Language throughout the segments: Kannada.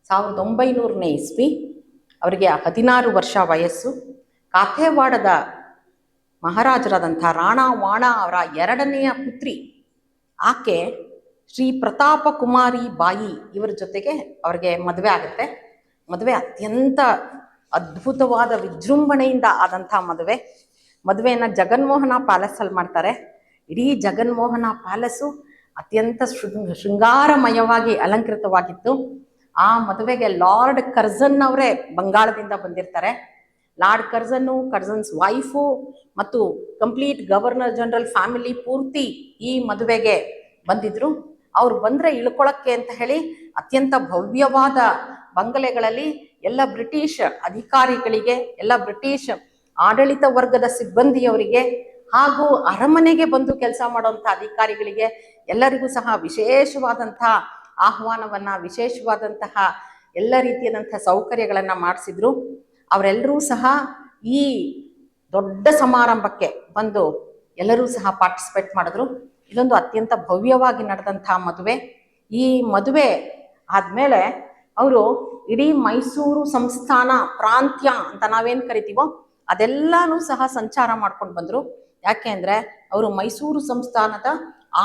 1900ನೇ ಇಸ್ವಿ. ಅವರಿಗೆ 16 ವರ್ಷ ವಯಸ್ಸು. ಕಾಥೇವಾಡದ ಮಹಾರಾಜರಾದಂಥ ರಾಣಾ ವಾಣ ಅವರ 2ನೆಯ ಪುತ್ರಿ ಆಕೆ ಶ್ರೀ ಪ್ರತಾಪ ಕುಮಾರಿ ಬಾಯಿ ಇವರ ಜೊತೆಗೆ ಅವ್ರಿಗೆ ಮದುವೆ ಆಗುತ್ತೆ. ಮದುವೆ ಅತ್ಯಂತ ಅದ್ಭುತವಾದ ವಿಜೃಂಭಣೆಯಿಂದ ಆದಂಥ ಮದುವೆಯನ್ನು ಜಗನ್ಮೋಹನ ಪ್ಯಾಲೇಸಲ್ಲಿ ಮಾಡ್ತಾರೆ. ಇಡೀ ಜಗನ್ಮೋಹನ ಪ್ಯಾಲೇಸು ಅತ್ಯಂತ ಶೃಂಗಾರಮಯವಾಗಿ ಅಲಂಕೃತವಾಗಿತ್ತು. ಆ ಮದುವೆಗೆ ಲಾರ್ಡ್ ಕರ್ಜನ್ ಅವರೇ ಬಂಗಾಳದಿಂದ ಬಂದಿರ್ತಾರೆ. ಲಾರ್ಡ್ ಕರ್ಜನ್ಸ್ ವೈಫು ಮತ್ತು ಕಂಪ್ಲೀಟ್ ಗವರ್ನರ್ ಜನರಲ್ ಫ್ಯಾಮಿಲಿ ಪೂರ್ತಿ ಈ ಮದುವೆಗೆ ಬಂದಿದ್ರು. ಅವ್ರು ಬಂದರೆ ಇಳ್ಕೊಳಕ್ಕೆ ಅಂತ ಹೇಳಿ ಅತ್ಯಂತ ಭವ್ಯವಾದ ಬಂಗಲೆಗಳಲ್ಲಿ ಎಲ್ಲ ಬ್ರಿಟಿಷ್ ಅಧಿಕಾರಿಗಳಿಗೆ, ಎಲ್ಲ ಬ್ರಿಟಿಷ್ ಆಡಳಿತ ವರ್ಗದ ಸಿಬ್ಬಂದಿಯವರಿಗೆ ಹಾಗೂ ಅರಮನೆಗೆ ಬಂದು ಕೆಲಸ ಮಾಡುವಂಥ ಅಧಿಕಾರಿಗಳಿಗೆ ಎಲ್ಲರಿಗೂ ಸಹ ವಿಶೇಷವಾದಂಥ ಆಹ್ವಾನವನ್ನ, ವಿಶೇಷವಾದಂತಹ ಎಲ್ಲ ರೀತಿಯಾದಂಥ ಸೌಕರ್ಯಗಳನ್ನು ಮಾಡಿಸಿದ್ರು. ಅವರೆಲ್ಲರೂ ಸಹ ಈ ದೊಡ್ಡ ಸಮಾರಂಭಕ್ಕೆ ಬಂದು ಎಲ್ಲರೂ ಸಹ ಪಾರ್ಟಿಸಿಪೇಟ್ ಮಾಡಿದ್ರು. ಇದೊಂದು ಅತ್ಯಂತ ಭವ್ಯವಾಗಿ ನಡೆದಂಥ ಮದುವೆ. ಈ ಮದುವೆ ಆದಮೇಲೆ ಅವರು ಇಡೀ ಮೈಸೂರು ಸಂಸ್ಥಾನ ಪ್ರಾಂತ್ಯ ಅಂತ ನಾವೇನು ಕರಿತೀವೋ ಅದೆಲ್ಲನೂ ಸಹ ಸಂಚಾರ ಮಾಡ್ಕೊಂಡು ಬಂದರು. ಯಾಕೆ ಅಂದರೆ ಅವರು ಮೈಸೂರು ಸಂಸ್ಥಾನದ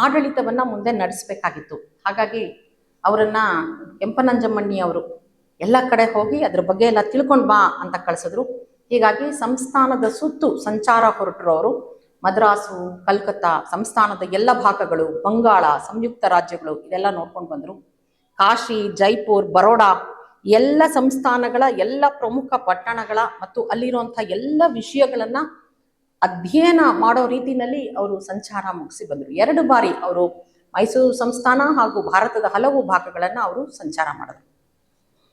ಆಡಳಿತವನ್ನು ಮುಂದೆ ನಡೆಸಬೇಕಾಗಿತ್ತು. ಹಾಗಾಗಿ ಅವರನ್ನು ಕೆಂಪನಂಜಮ್ಮಣ್ಣಿ ಅವರು ಎಲ್ಲ ಕಡೆ ಹೋಗಿ ಅದ್ರ ಬಗ್ಗೆ ಎಲ್ಲ ತಿಳ್ಕೊಂಡು ಬಾ ಅಂತ ಕಳಿಸಿದ್ರು. ಹೀಗಾಗಿ ಸಂಸ್ಥಾನದ ಸುತ್ತು ಸಂಚಾರ ಹೊರಟರು ಅವರು. ಮದ್ರಾಸು, ಕಲ್ಕತ್ತಾ, ಸಂಸ್ಥಾನದ ಎಲ್ಲ ಭಾಗಗಳು, ಬಂಗಾಳ, ಸಂಯುಕ್ತ ರಾಜ್ಯಗಳು ಇದೆಲ್ಲ ನೋಡ್ಕೊಂಡು ಬಂದರು. ಕಾಶಿ, ಜೈಪುರ್, ಬರೋಡಾ ಎಲ್ಲ ಸಂಸ್ಥಾನಗಳ ಎಲ್ಲ ಪ್ರಮುಖ ಪಟ್ಟಣಗಳ ಮತ್ತು ಅಲ್ಲಿರುವಂಥ ಎಲ್ಲ ವಿಷಯಗಳನ್ನು ಅಧ್ಯಯನ ಮಾಡೋ ರೀತಿಯಲ್ಲಿ ಅವರು ಸಂಚಾರ ಮುಗಿಸಿ ಬಂದರು. 2 ಬಾರಿ ಅವರು ಮೈಸೂರು ಸಂಸ್ಥಾನ ಹಾಗೂ ಭಾರತದ ಹಲವು ಭಾಗಗಳನ್ನು ಅವರು ಸಂಚಾರ ಮಾಡಿದ್ರು.